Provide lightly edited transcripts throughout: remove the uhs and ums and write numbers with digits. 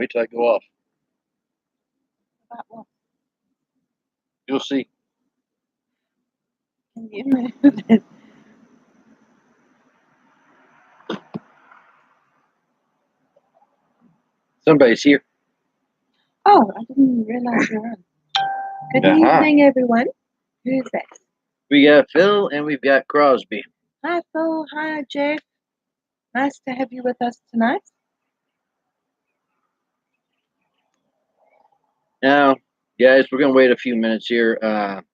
Wait till I go off. About what? You'll see. Can you move it? Somebody's here. Oh, I didn't realize you were on. Good Uh-huh. evening, everyone. Who's that? We got Phil and we've got Crosby. Hi, Phil. Hi, Jeff. Nice to have you with us tonight. Now, guys, we're gonna wait a few minutes here. Got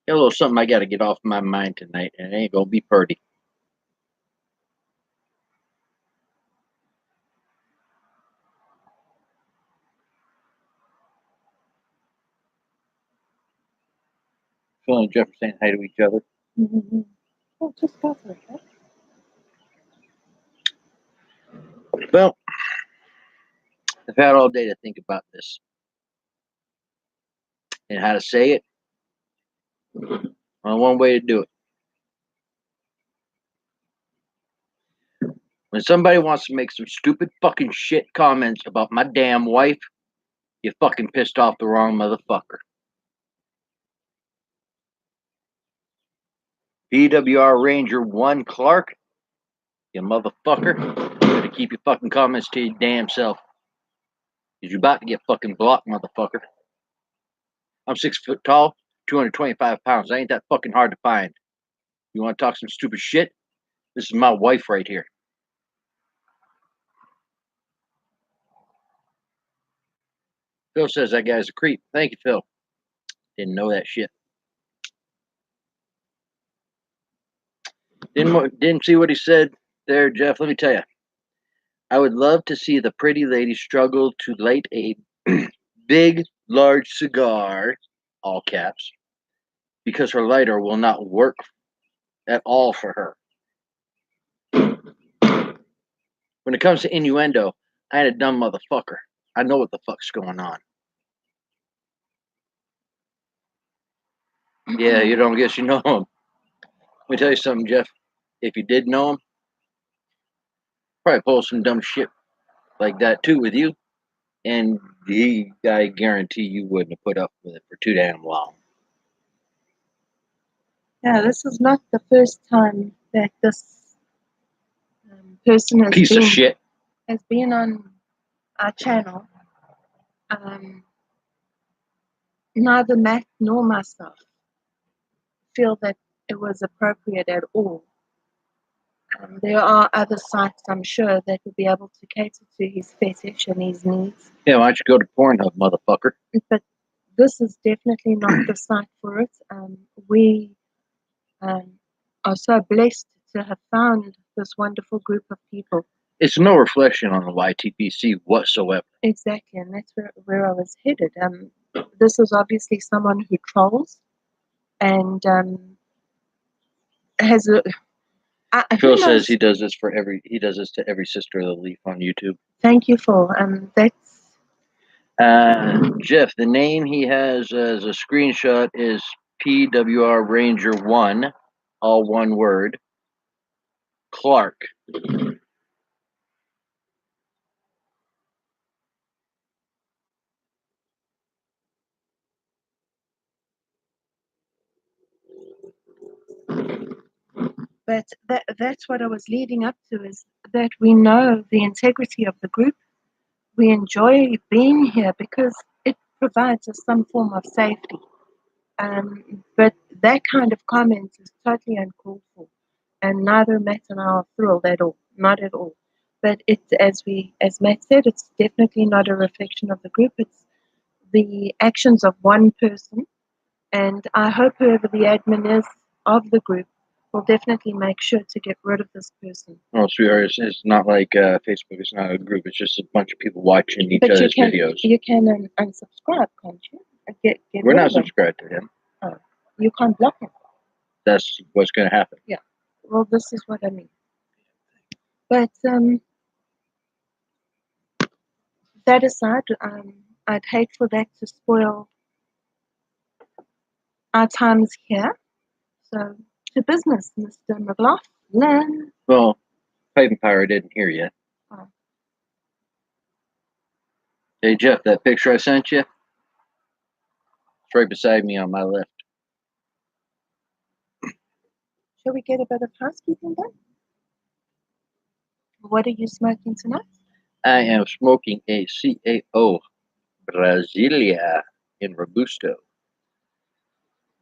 a little something I gotta get off my mind tonight, and it ain't gonna be pretty. Phil and Jeff are saying hi to each other. Mm-hmm. Oh, just go for it. Right? Well, I've had all day to think about this and how to say it. Well, one way to do it. When somebody wants to make some stupid fucking shit comments about my damn wife, you fucking pissed off the wrong motherfucker. PWR Ranger 1 Clark, you motherfucker. You better keep your fucking comments to your damn self. Because you're about to get fucking blocked, motherfucker. I'm 6 foot tall, 225 pounds. That ain't that fucking hard to find. You want to talk some stupid shit? This is my wife right here. Phil says that guy's a creep. Thank you, Phil. Didn't know that shit. Didn't see what he said there, Jeff. Let me tell you. I would love to see the pretty lady struggle to light a big, large cigar, all caps, because her lighter will not work at all for her. When it comes to innuendo, I ain't a dumb motherfucker. I know what the fuck's going on. Yeah, you don't guess you know him. Let me tell you something, Jeff. If you did know him, probably pull some dumb shit like that too with you. And I guarantee you wouldn't have put up with it for too damn long. Yeah, this is not the first time that this person has been on our channel. Neither Matt nor myself feel that it was appropriate at all. There are other sites, I'm sure, that would be able to cater to his fetish and his needs. Yeah, why don't you go to Pornhub, motherfucker? But this is definitely not the site for it. We are so blessed to have found this wonderful group of people. It's no reflection on the YTPC whatsoever. Exactly, and that's where I was headed. This is obviously someone who trolls and has a. Phil says he does this to every Sister of the Leaf on YouTube. Thank you, Phil. That's Jeff. The name he has as a screenshot is PWR Ranger 1, all one word. Clark. But that's what I was leading up to, is that we know the integrity of the group. We enjoy being here because it provides us some form of safety. But that kind of comment is totally uncalled for. And neither Matt and I are thrilled at all, not at all. But it's, as Matt said, it's definitely not a reflection of the group. It's the actions of one person. And I hope whoever the admin is of the group will definitely make sure to get rid of this person. Oh, sweetheart, it's not like Facebook. It's not a group. It's just a bunch of people watching each other's videos. You can unsubscribe, can't you? We're not subscribed to him. Oh, you can't block him. That's what's going to happen. Yeah. Well, this is what I mean. But that aside, I'd hate for that to spoil our times here. So, to business, Mr. McLaughlin. Well, Pipe and Power didn't hear yet. Oh. Hey, Jeff, that picture I sent you, it's right beside me on my left. Shall we get a bit of housekeeping done? What are you smoking tonight? I am smoking a CAO Brasilia in Robusto.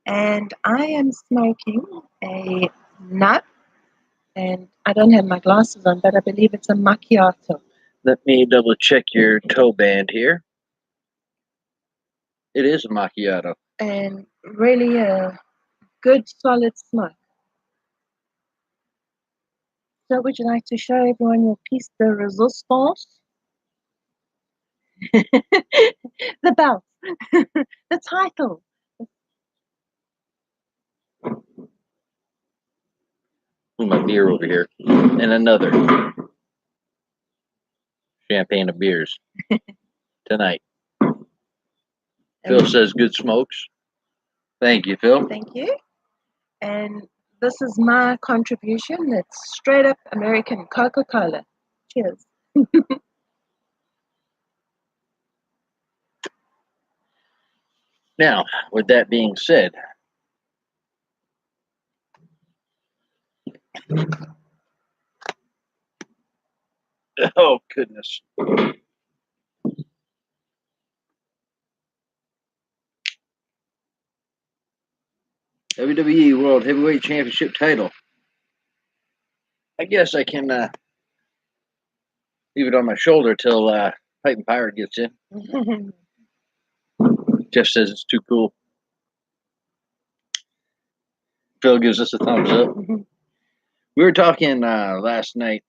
And I am smoking a nut, and I don't have my glasses on, but I believe it's a macchiato. Let me double check your toe band here. It is a macchiato. And really a good solid smoke. So would you like to show everyone your piece de resistance? The belt, the title. My beer over here. And another champagne of beers tonight. Phil says good smokes. Thank you, Phil. Thank you. And this is my contribution. It's straight up American Coca-Cola. Cheers. Now, with that being said, oh goodness. WWE World Heavyweight Championship title. I guess I can leave it on my shoulder till Titan Pirate gets in. Jeff says it's too cool. Phil gives us a thumbs up. We were talking last night,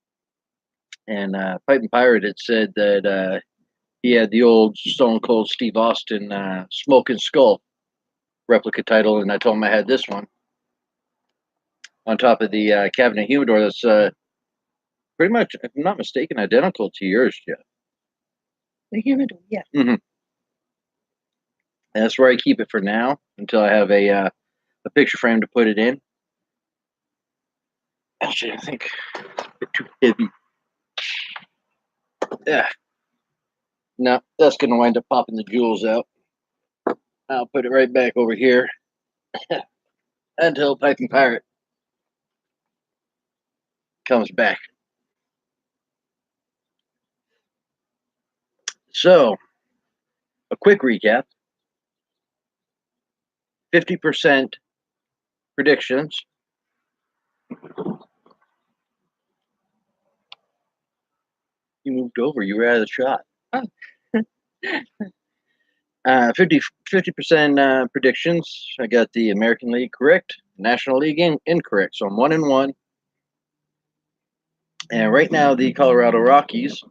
and Titan Pirate had said that he had the old Stone Cold Steve Austin Smoking Skull replica title, and I told him I had this one on top of the cabinet humidor that's pretty much, if I'm not mistaken, identical to yours, Jeff. The humidor, yeah. Mm-hmm. That's where I keep it for now until I have a picture frame to put it in. Actually, I think it's a bit too heavy. Yeah. No, that's going to wind up popping the jewels out. I'll put it right back over here until Piping Pirate comes back. So, a quick recap. 50% predictions. You moved over. You were out of the shot. Oh. 50% predictions. I got the American League correct, National League incorrect. So I'm 1-1. And right now, the Colorado Rockies,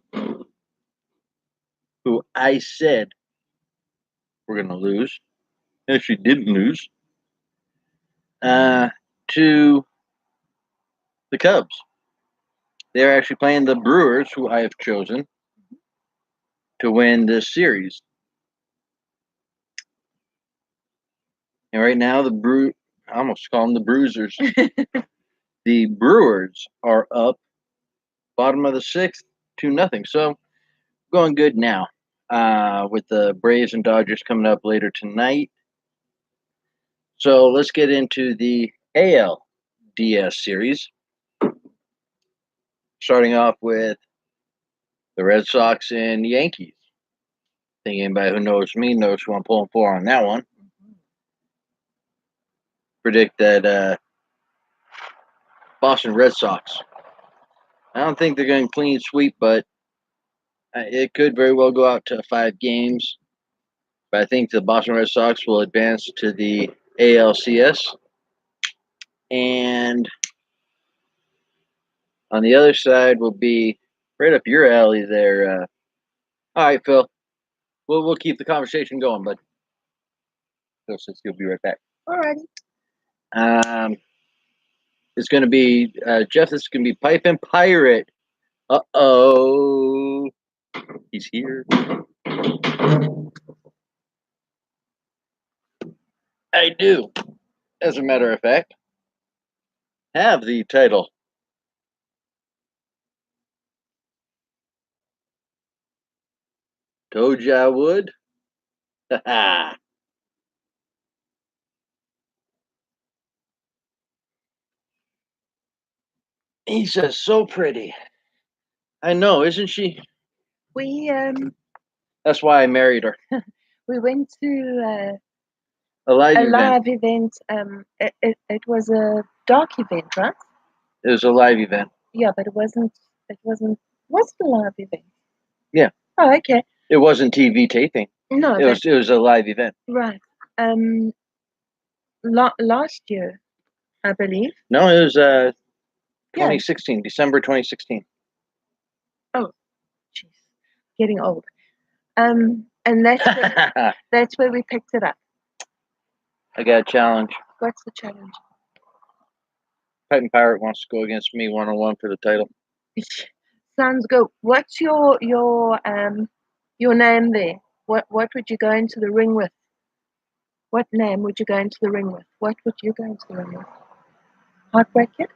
who I said were going to lose, actually didn't lose, to the Cubs. They're actually playing the Brewers, who I have chosen to win this series. And right now, I almost call them the Bruisers. The Brewers are up, bottom of the sixth, 2-0. So going good now. With the Braves and Dodgers coming up later tonight. So let's get into the ALDS series. Starting off with the Red Sox and Yankees. I think anybody who knows me knows who I'm pulling for on that one. Predict that Boston Red Sox. I don't think they're going to clean sweep, but it could very well go out to 5 games. But I think the Boston Red Sox will advance to the ALCS. And on the other side will be right up your alley there. All right, Phil. We'll keep the conversation going, but Phil says he'll be right back. Alrighty. It's going to be Jeff. This is going to be Piping Pirate. Uh-oh. He's here. I do, as a matter of fact, have the title. Told you I would. He's just so pretty. I know, isn't she? We That's why I married her. we went to A live a event. live event. It was a dark event, right? It was a live event. Yeah, but it wasn't. Was it a live event? Yeah. Oh, okay. It wasn't TV taping. No, It was a live event. right. Last year, I believe. No, it was Yeah. 2016, December 2016. Oh, jeez, getting old. And that's where we picked it up. I got a challenge. What's the challenge? Titan Pirate wants to go against me 1-on-1 for the title. Sounds good. What's your name there? What would you go into the ring with? What name would you go into the ring with? What would you go into the ring with? Heartbreak Kid?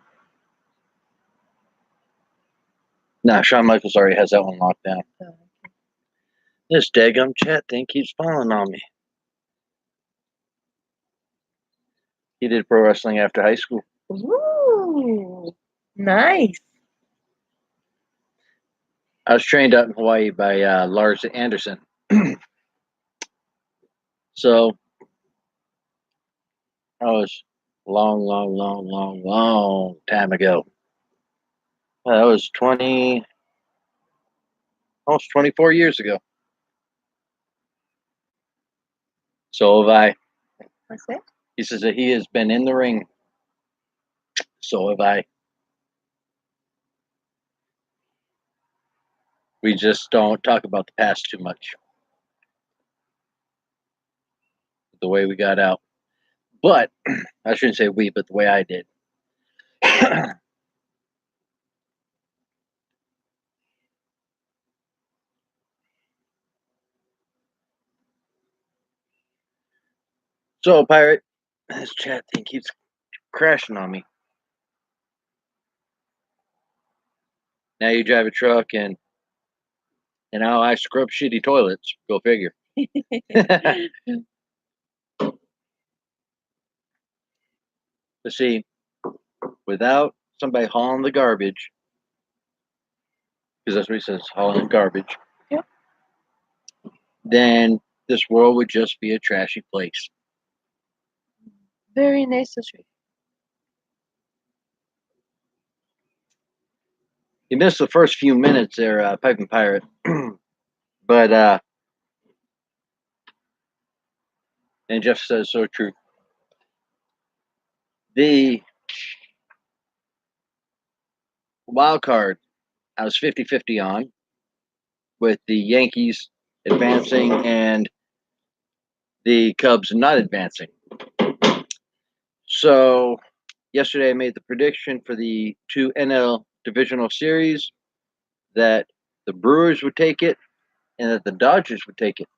Nah, Shawn Michaels already has that one locked down. Oh, okay. This daggum chat thing keeps falling on me. He did pro wrestling after high school. Ooh, nice. I was trained out in Hawaii by Lars Anderson. So that was long time ago. That was almost 24 years ago. So have I. What's that? He says that he has been in the ring. So have I. We just don't talk about the past too much. The way we got out. But I shouldn't say we, but the way I did. So, Pirate, this chat thing keeps crashing on me. Now you drive a truck and now I scrub shitty toilets. Go figure. But see, without somebody hauling the garbage, because that's what he says, hauling garbage, Yeah. then this world would just be a trashy place. Very necessary. You missed the first few minutes there, Piping Pirate. But, and Jeff says so true. The wild card, I was 50-50 on, with the Yankees advancing and the Cubs not advancing. So yesterday I made the prediction for the two NL divisional series that the Brewers would take it and that the Dodgers would take it.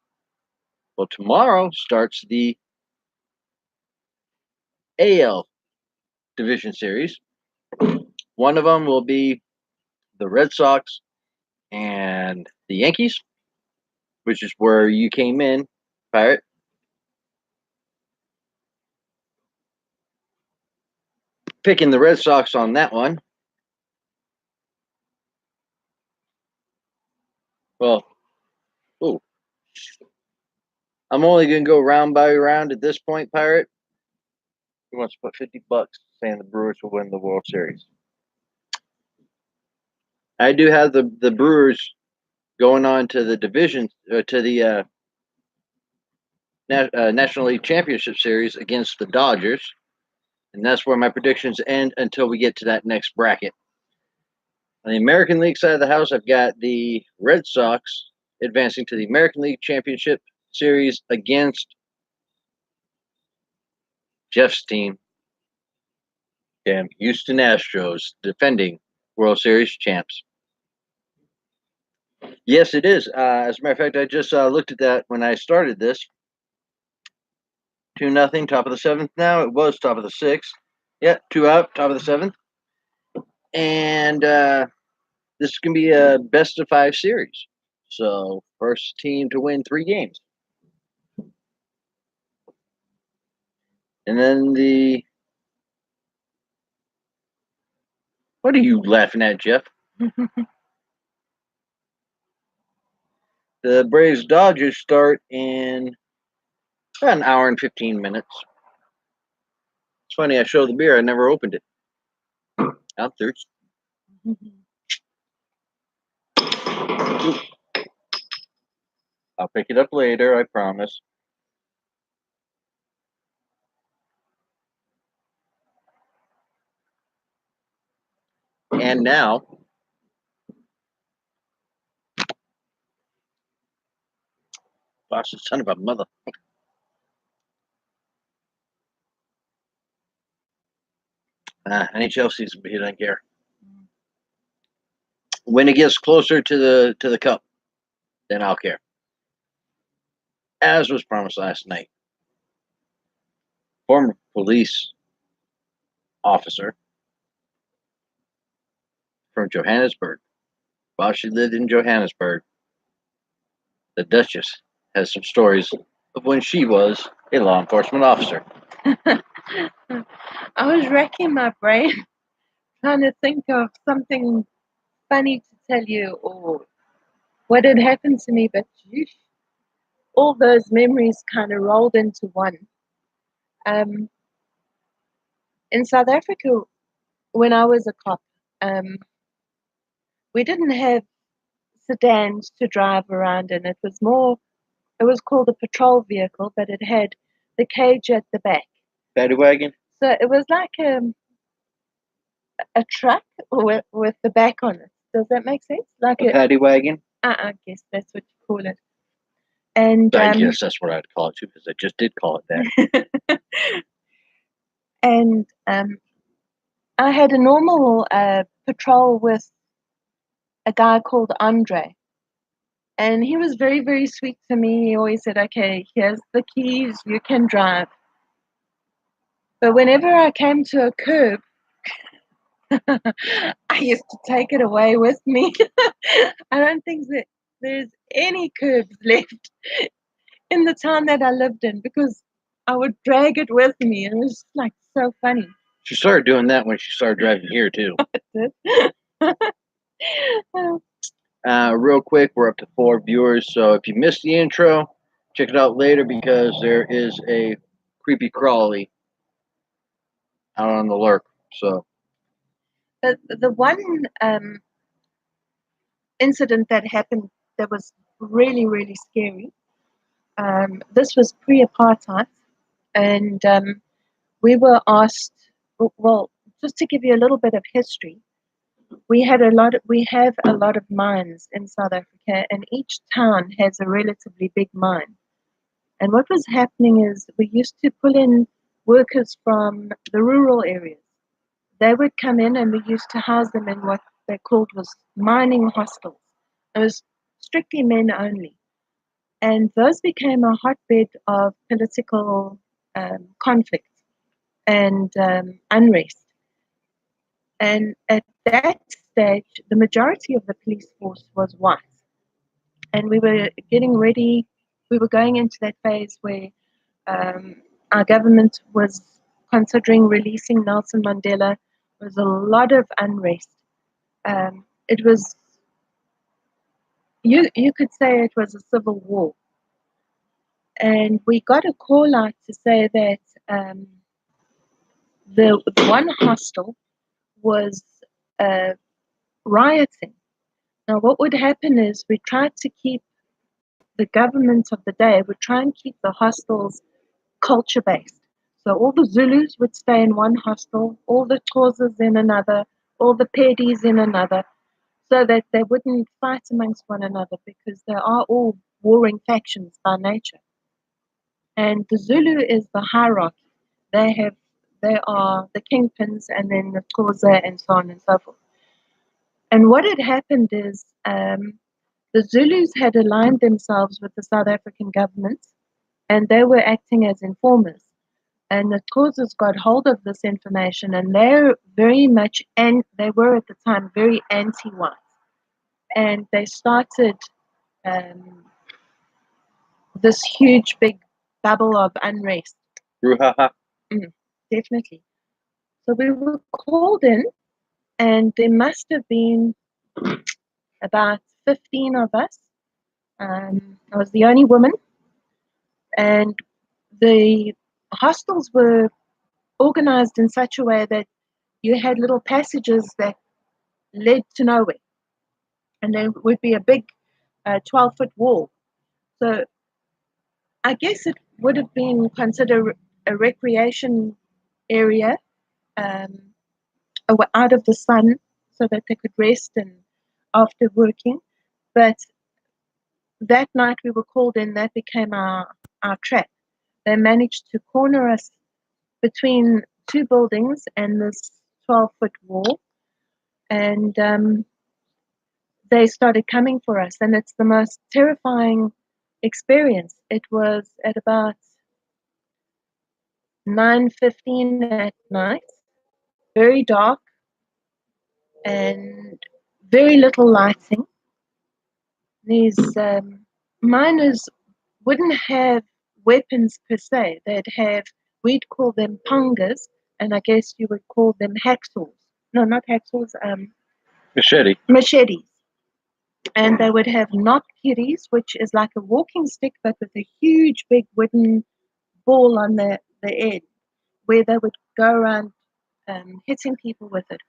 Well, tomorrow starts the AL division series. One of them will be the Red Sox and the Yankees, which is where you came in, Pirate. Picking the Red Sox on that one. Well, ooh. I'm only going to go round by round at this point, Pirate. He wants to put $50 saying the Brewers will win the World Series. I do have the Brewers going on to the division, to the National League Championship Series against the Dodgers. And that's where my predictions end until we get to that next bracket. On the American League side of the house, I've got the Red Sox advancing to the American League Championship Series against Jeff's team, damn Houston Astros, defending World Series champs. Yes, it is. As a matter of fact, I just looked at that when I started this. 2-0, top of the seventh now. It was top of the sixth. Yeah, 2 out, top of the seventh. And this is going to be a best of 5 series. So, first team to win 3 games. And then what are you laughing at, Jeff? The Braves Dodgers start in about an hour and 15 minutes. It's funny, I show the beer, I never opened it. I'm thirsty. I'll pick it up later, I promise. And now, gosh, the son of a mother. NHL season, but he doesn't care. When it gets closer to the cup, then I'll care. As was promised last night, former police officer from Johannesburg. While she lived in Johannesburg, the Duchess has some stories of when she was a law enforcement officer. I was racking my brain trying to think of something funny to tell you or what had happened to me, but yeesh, all those memories kind of rolled into one. In South Africa, when I was a cop, we didn't have sedans to drive around in. It was called a patrol vehicle, but it had the cage at the back. Paddy wagon? So it was like a truck with the back on it. Does that make sense? Like A paddy wagon? I guess that's what you call it. And I guess that's what I'd call it too, because I just did call it that. And I had a normal patrol with a guy called Andre. And he was very, very sweet to me. He always said, okay, here's the keys, you can drive. But whenever I came to a curb, I used to take it away with me. I don't think that there's any curbs left in the town that I lived in because I would drag it with me. And it was like so funny. She started doing that when she started driving here too. Real quick, we're up to 4 viewers, so if you missed the intro, check it out later because there is a creepy crawly out on the lurk. So the one incident that happened that was really, really scary. This was pre-apartheid, and we were asked. Well, just to give you a little bit of history, we have a lot of mines in South Africa, and each town has a relatively big mine. And what was happening is we used to pull in workers from the rural areas. They would come in, and we used to house them in what they called was mining hostels. It was strictly men only. And those became a hotbed of political conflict and unrest. And at that stage, the majority of the police force was white. And we were getting ready, we were going into that phase where our government was considering releasing Nelson Mandela. There was a lot of unrest. It was, you could say it was a civil war. And we got a call out to say that the one hostel was rioting. Now, what would happen is we tried to keep the government of the day would try and keep the hostels culture based. So all the Zulus would stay in one hostel, all the Xhosas in another, all the Pedis in another, so that they wouldn't fight amongst one another because they are all warring factions by nature. And the Zulu is the hierarchy. They are the kingpins and then the Xhosa and so on and so forth. And what had happened is the Zulus had aligned themselves with the South African government and they were acting as informers. And the Xhosas got hold of this information and they're very much, and they were at the time very anti-white. And they started this huge big bubble of unrest. Brouhaha. Definitely. So we were called in, and there must have been about 15 of us. I was the only woman, and the hostels were organized in such a way that you had little passages that led to nowhere, and there would be a big 12-foot wall. So I guess it would have been considered a recreation area, um, out of the sun, so that they could rest and after working. But that night we were called in, that became our trap. They managed to corner us between two buildings and this 12-foot wall, and they started coming for us. And it's the most terrifying experience. It was at about 9:15 at night, very dark and very little lighting. These miners wouldn't have weapons per se. They'd have, we'd call them pungas, and I guess you would call them hacksaws. No, not hacksaws, machetes. And they would have knot-kitties, which is like a walking stick, but with a huge big wooden ball on the end, where they would go around hitting people with it.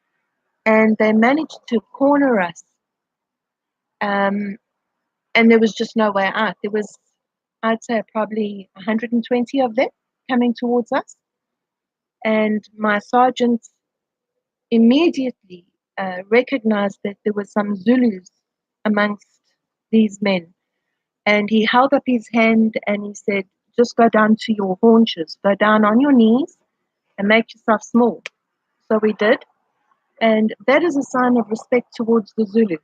And they managed to corner us. And there was just no way out. There was, I'd say, probably 120 of them coming towards us. And my sergeant immediately recognized that there were some Zulus amongst these men. And he held up his hand and he said, just go down to your haunches, go down on your knees and make yourself small. So we did. And that is a sign of respect towards the Zulu.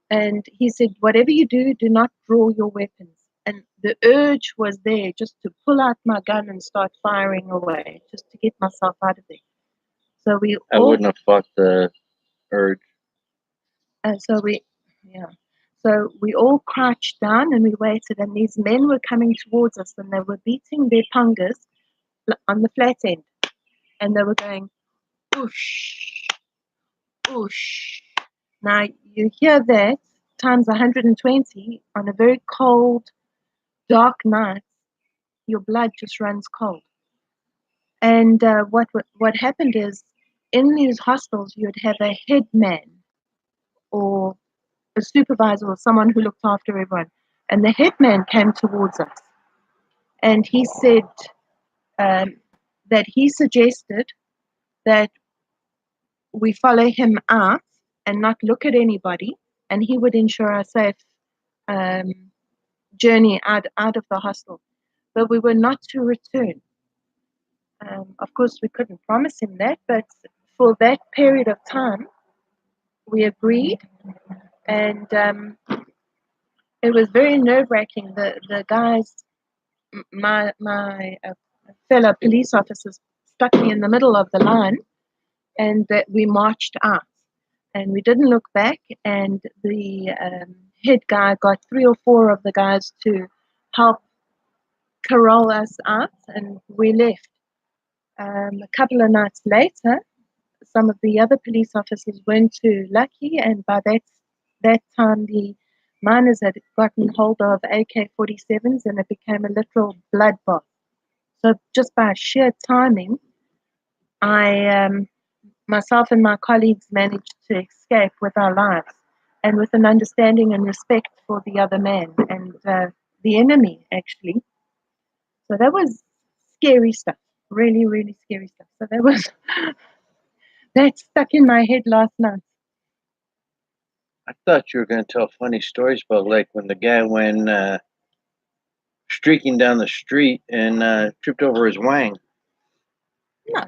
And he said, whatever you do, do not draw your weapons. And the urge was there just to pull out my gun and start firing away, just to get myself out of there. So I wouldn't have fought the urge. So we all crouched down and we waited, and these men were coming towards us, and they were beating their pungas on the flat end, and they were going, whoosh, whoosh. Now you hear that times 120 on a very cold, dark night, your blood just runs cold. And what happened is, in these hostels, you'd have a head man or a supervisor or someone who looked after everyone. And the head man came towards us, and he said that he suggested that we follow him out and not look at anybody, and he would ensure a safe journey out of the hostel. But we were not to return. Of course, we couldn't promise him that, but for that period of time, we agreed, and it was very nerve-wracking. The guys, my fellow police officers, stuck me in the middle of the line, and that we marched out, and we didn't look back. And the head guy got 3 or 4 of the guys to help corral us out, and we left. A couple of nights later, some of the other police officers weren't too lucky, and by that time the miners had gotten hold of AK-47s, and it became a literal bloodbath. So just by sheer timing, myself and my colleagues managed to escape with our lives, and with an understanding and respect for the other man and the enemy, actually. So that was scary stuff, really, really scary stuff. So that stuck in my head last night. I thought you were going to tell funny stories about like when the guy went streaking down the street and tripped over his wang. No.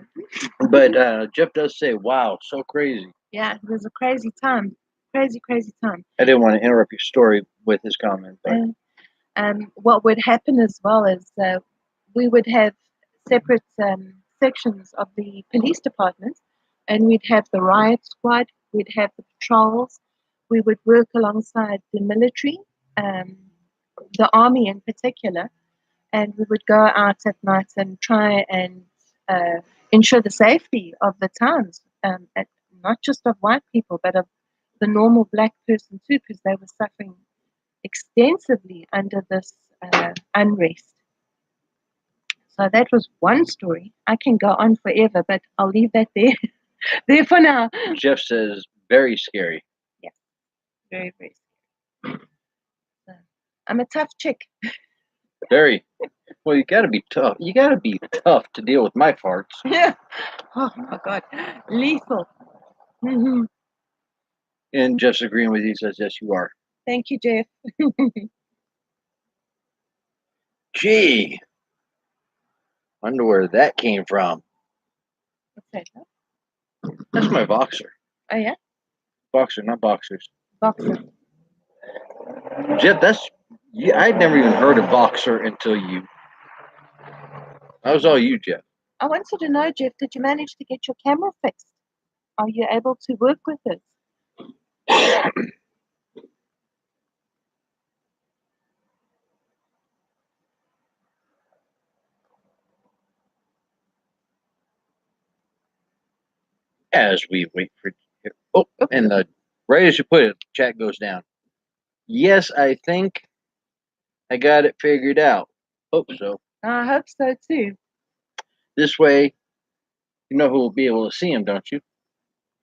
But Jeff does say, wow, so crazy. Yeah, it was a crazy time. Crazy time. I didn't want to interrupt your story with his comment. But what would happen as well is we would have separate sections of the police department, and we'd have the riot squad, we'd have the patrols, we would work alongside the military, the army in particular, and we would go out at night and try and ensure the safety of the towns, not just of white people, but of the normal black person too, because they were suffering extensively under this unrest. So that was one story. I can go on forever, but I'll leave that there, there for now. Jeff says, very scary. Yes, very, very scary. So, I'm a tough chick. Very. Well, you gotta be tough. You gotta be tough to deal with my farts. Yeah. Oh my God, lethal. Mm-hmm. And Jeff's agreeing with you. He says, yes, you are. Thank you, Jeff. Gee. Wonder where that came from. What's that? Huh? That's my boxer. Oh yeah, Boxer, not boxers. boxer. Jeff, I'd never even heard of boxer until you. That was all you, Jeff. I wanted to know, Jeff, did you manage to get your camera fixed? Are you able to work with it? As we wait for. Oh, and right as you put it, chat goes down. Yes, I think I got it figured out. Hope so. I hope so too. This way, you know who will be able to see him, don't you?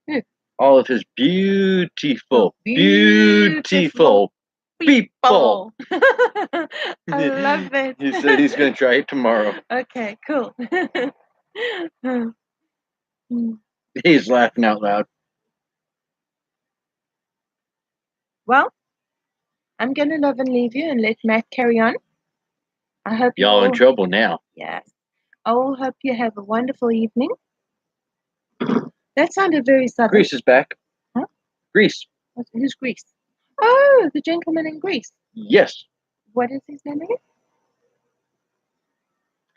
Who? All of his beautiful Beautiful people. I love that. He said he's going to try it tomorrow. Okay, cool. He's laughing out loud. Well, I'm going to love and leave you and let Matt carry on. I hope Y'all in trouble now. Yes. I all hope you have a wonderful evening. That sounded very southern. Greece is back. Huh? Greece. Who's Greece? Oh, the gentleman in Greece. Yes. What is his name again?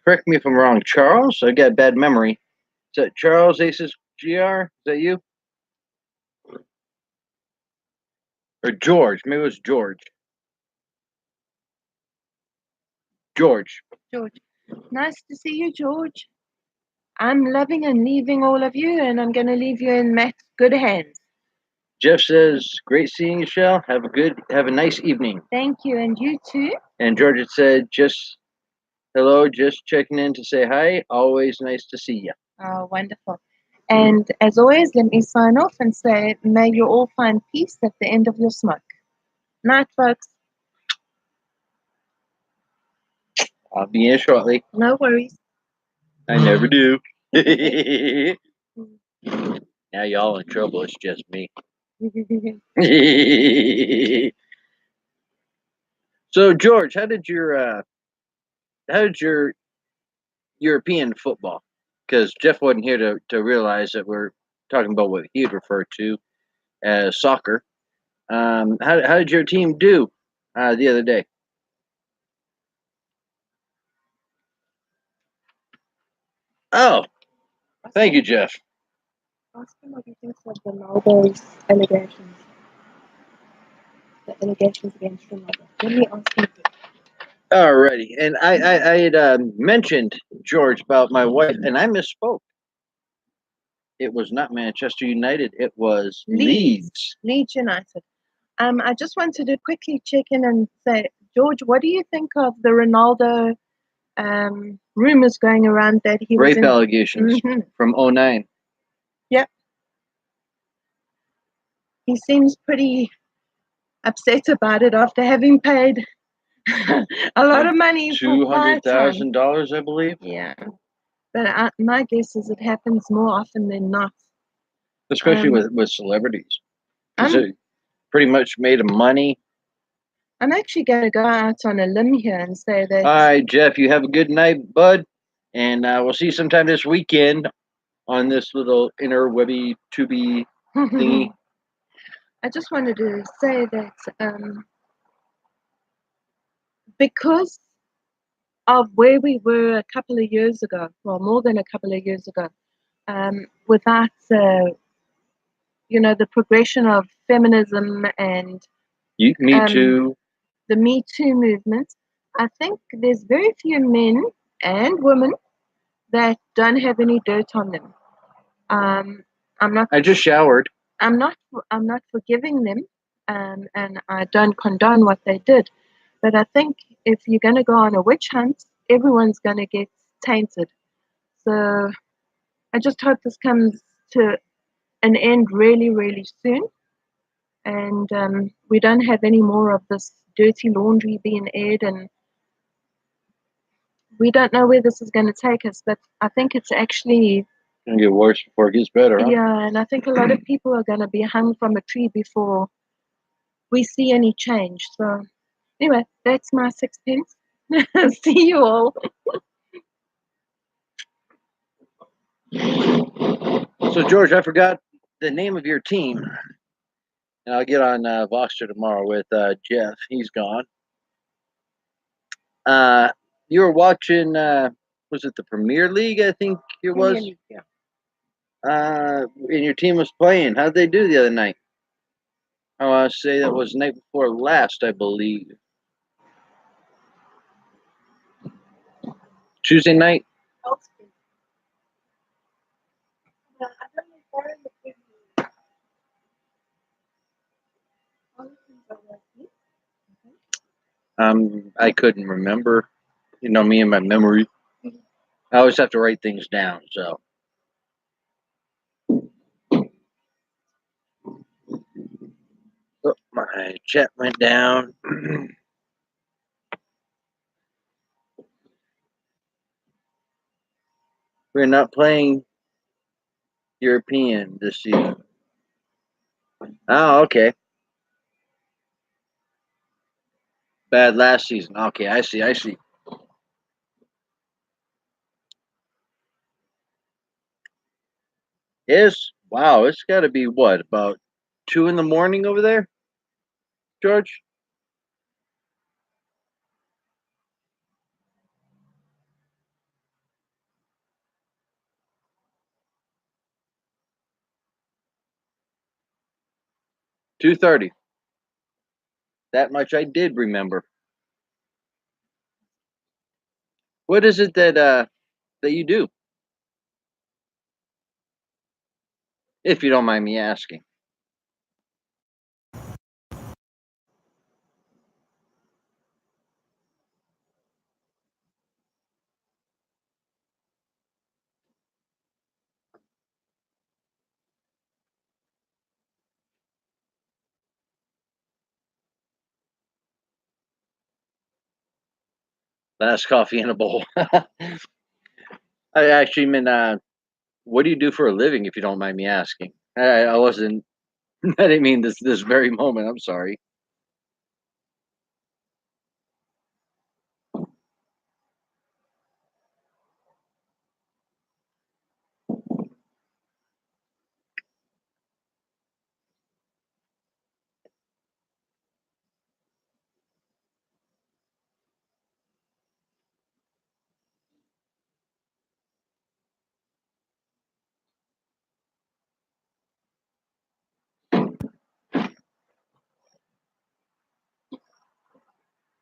Correct me if I'm wrong. Charles? I got a bad memory. Is that Charles Aces GR? Is that you? Or George? Maybe it was George. George. George. Nice to see you, George. I'm loving and leaving all of you, and I'm going to leave you in Matt's good hands. Jeff says, great seeing you, Shell. Have a nice evening. Thank you, and you too. And George had said, hello, just checking in to say hi. Always nice to see you. Oh, wonderful. And as always, let me sign off and say, may you all find peace at the end of your smoke. Night, folks. I'll be in shortly. No worries. I never do. Now y'all in trouble. It's just me. So, George, how did your European football? Because Jeff wasn't here to realize that we're talking about what he'd refer to as soccer. How did your team do the other day? Oh, thank you, Jeff. Ask him what he thinks of Ronaldo's allegations. The allegations against Ronaldo. Let me ask him. Alrighty, and I had mentioned, George, about my wife, and I misspoke. It was not Manchester United. It was Leeds. Leeds United. I just wanted to quickly check in and say, George, what do you think of the Ronaldo rumors going around that he was rape allegations from 2009? Yep. He seems pretty upset about it after having paid a lot of money for $200,000, I believe. Yeah. But my guess is it happens more often than not. Especially with celebrities. Because it pretty much made them money. I'm actually going to go out on a limb here and say that... All right, Jeff, you have a good night, bud. And we'll see you sometime this weekend on this little interwebby tubey thingy. I just wanted to say that because of where we were a couple of years ago, well, more than a couple of years ago, without, the progression of feminism and... Me Too. the Me Too movement, I think there's very few men and women that don't have any dirt on them. I'm not. I just showered. I'm not. I'm not forgiving them, and I don't condone what they did. But I think if you're going to go on a witch hunt, everyone's going to get tainted. So I just hope this comes to an end really, really soon, and we don't have any more of this dirty laundry being aired, and we don't know where this is going to take us. But I think it's actually Gonna get worse before it gets better, huh? yeah, and I think a lot of people are going to be hung from a tree before we see any change. So anyway, that's my sixpence. See you all. So George, I forgot the name of your team, and I'll get on Voxer tomorrow with Jeff. He's gone. You were watching. Was it the Premier League? I think it was. Yeah. And your team was playing. How'd they do the other night? I want to say that was the night before last, I believe. Tuesday night. I couldn't remember. You know me and my memory. I always have to write things down. So. Oh, my chat went down. We're not playing European this season. Oh, okay. Bad last season. Okay, I see. I see. Wow, it's got to be what, about 2 in the morning over there, George? $2:30. That much I did remember. What is it that you do, if you don't mind me asking? Last coffee in a bowl. I actually meant, what do you do for a living, if you don't mind me asking? I wasn't. I didn't mean this very moment. I'm sorry.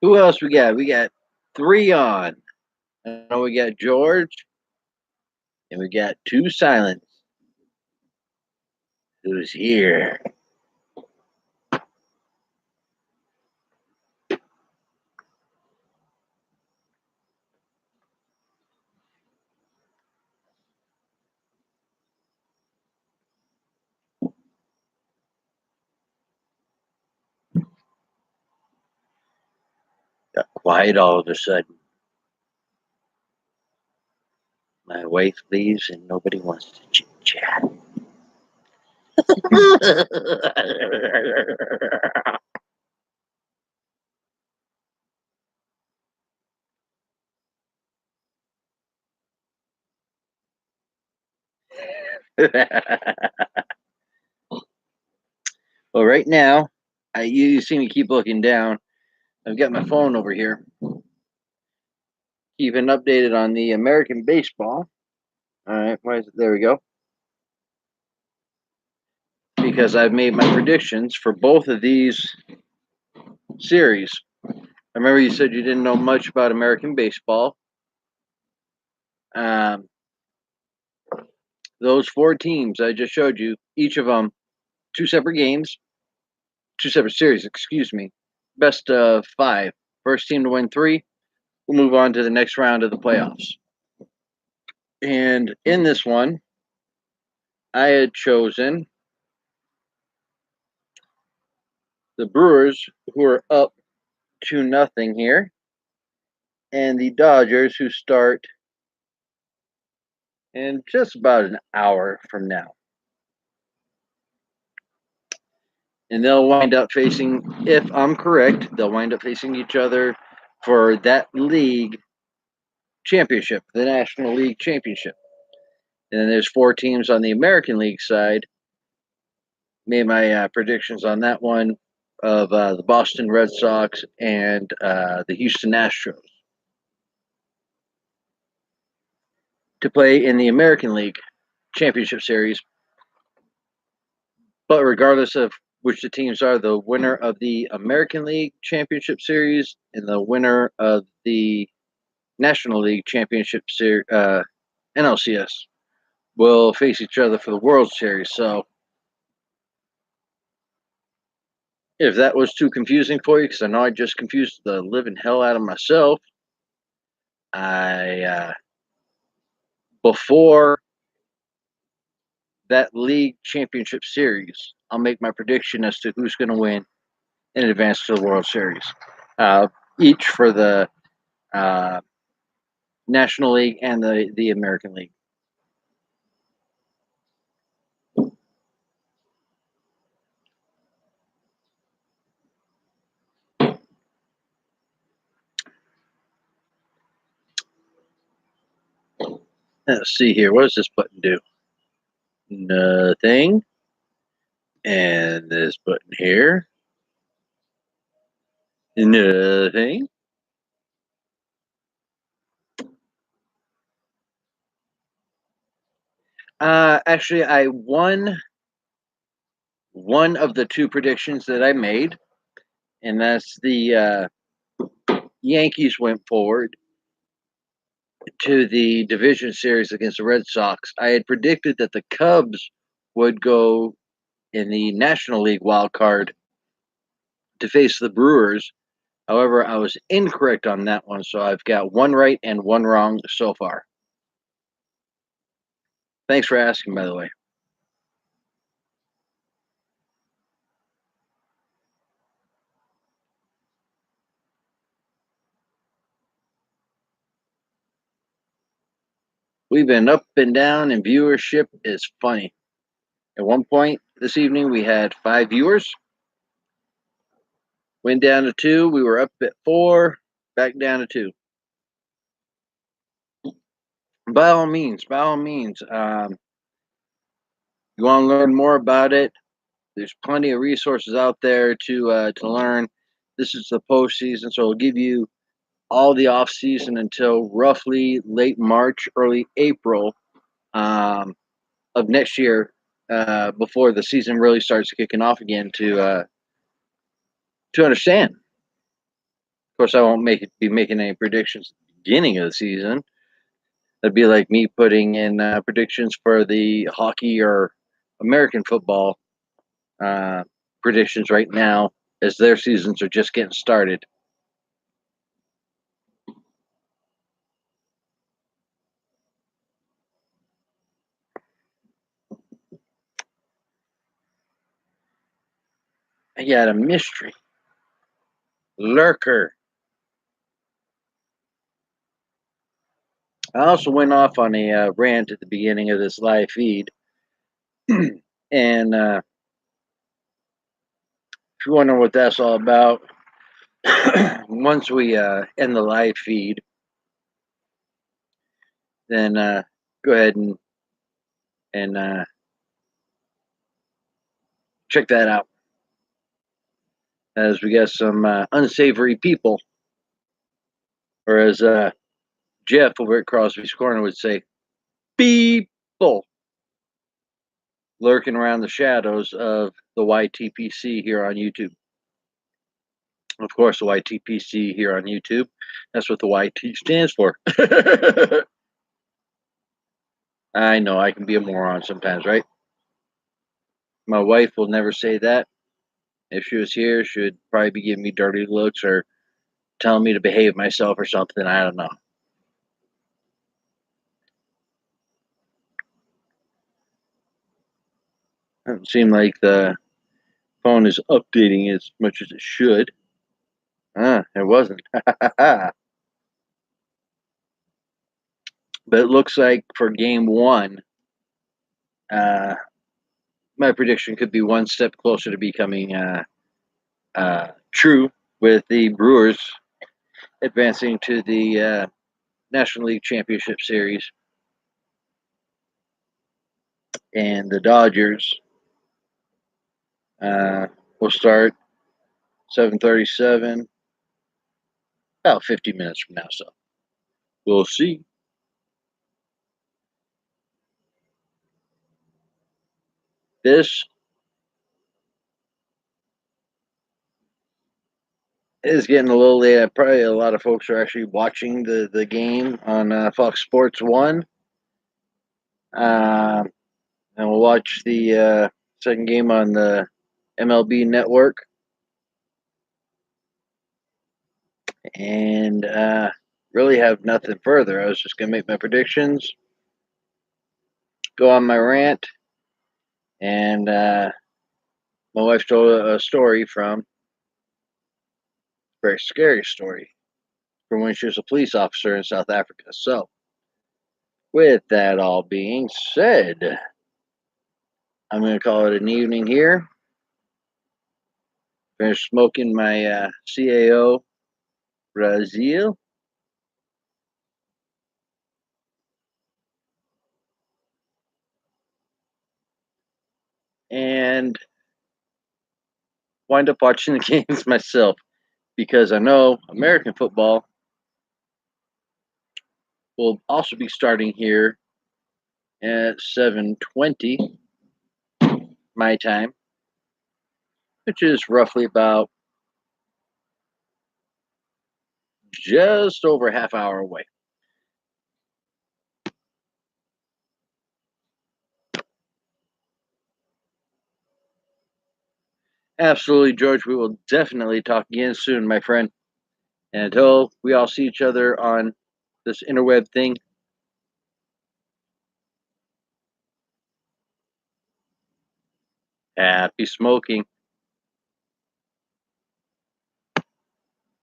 Who else we got? We got 3 on. I know we got George, and we got 2 silent. Who's here? Got quiet all of a sudden. My wife leaves and nobody wants to chit chat. Well, right now, you see me keep looking down. I've got my phone over here, keeping updated on the American baseball. All right, there we go. Because I've made my predictions for both of these series. I remember you said you didn't know much about American baseball. Those 4 teams I just showed you, each of them 2 separate games, 2 separate series, excuse me. Best of 5. First team to win 3 will move on to the next round of the playoffs. And in this one, I had chosen the Brewers, who are up 2-0 here, and the Dodgers, who start in just about an hour from now. And they'll wind up facing, if I'm correct, they'll wind up facing each other for that league championship, the National League Championship. And then there's 4 teams on the American League side. Made my predictions on that one of the Boston Red Sox and the Houston Astros to play in the American League Championship Series. But regardless of which the teams are, the winner of the American League Championship Series and the winner of the National League Championship Series, NLCS, will face each other for the World Series. So if that was too confusing for you, because I know I just confused the living hell out of myself, before that league championship series, I'll make my prediction as to who's going to win and advance to the World Series. Each for the National League and the American League. Let's see here. What does this button do? Nothing. And this button here. Nothing. Actually, I won one of the 2 predictions that I made, and that's the Yankees went forward to the division series against the Red Sox. I had predicted that the Cubs would go in the National League wild card to face the Brewers. However, I was incorrect on that one, so I've got 1 right and 1 wrong so far. Thanks for asking, by the way. We've been up and down, and viewership is funny. At one point this evening, we had 5 viewers. Went down to 2. We were up at 4, back down to 2. By all means, you want to learn more about it? There's plenty of resources out there to learn. This is the postseason, so it'll give you all the off season until roughly late March, early April of next year, before the season really starts kicking off again to understand. Of course, I won't be making any predictions at the beginning of the season. That'd be like me putting in predictions for the hockey or American football predictions right now, as their seasons are just getting started. I got a mystery lurker. I also went off on a rant at the beginning of this live feed. And if you're wondering what that's all about, once we end the live feed, then go ahead and check that out. As we got some unsavory people, or as Jeff over at Crosby's Corner would say, people lurking around the shadows of the YTPC here on YouTube. Of course, the YTPC here on YouTube. That's what the YT stands for. I know I can be a moron sometimes, right? My wife will never say that. If she was here, she would probably be giving me dirty looks or telling me to behave myself or something. I don't know. Doesn't seem like the phone is updating as much as it should. It wasn't. But it looks like for game one, uh, my prediction could be one step closer to becoming true, with the Brewers advancing to the National League Championship Series, and the Dodgers will start 7:37, about 50 minutes from now. So we'll see. This is getting a little late. Probably a lot of folks are actually watching the game on Fox Sports 1. And we'll watch the second game on the MLB network. And really have nothing further. I was just going to make my predictions, go on my rant, and my wife told a story from, a very scary story, from when she was a police officer in South Africa. So, with that all being said, I'm going to call it an evening here. Finish smoking my CAO Brazil. And wind up watching the games myself, because I know American football will also be starting here at 7:20 my time, which is roughly about just over a half hour away. Absolutely, George. We will definitely talk again soon, my friend. And until we all see each other on this interweb thing, happy smoking.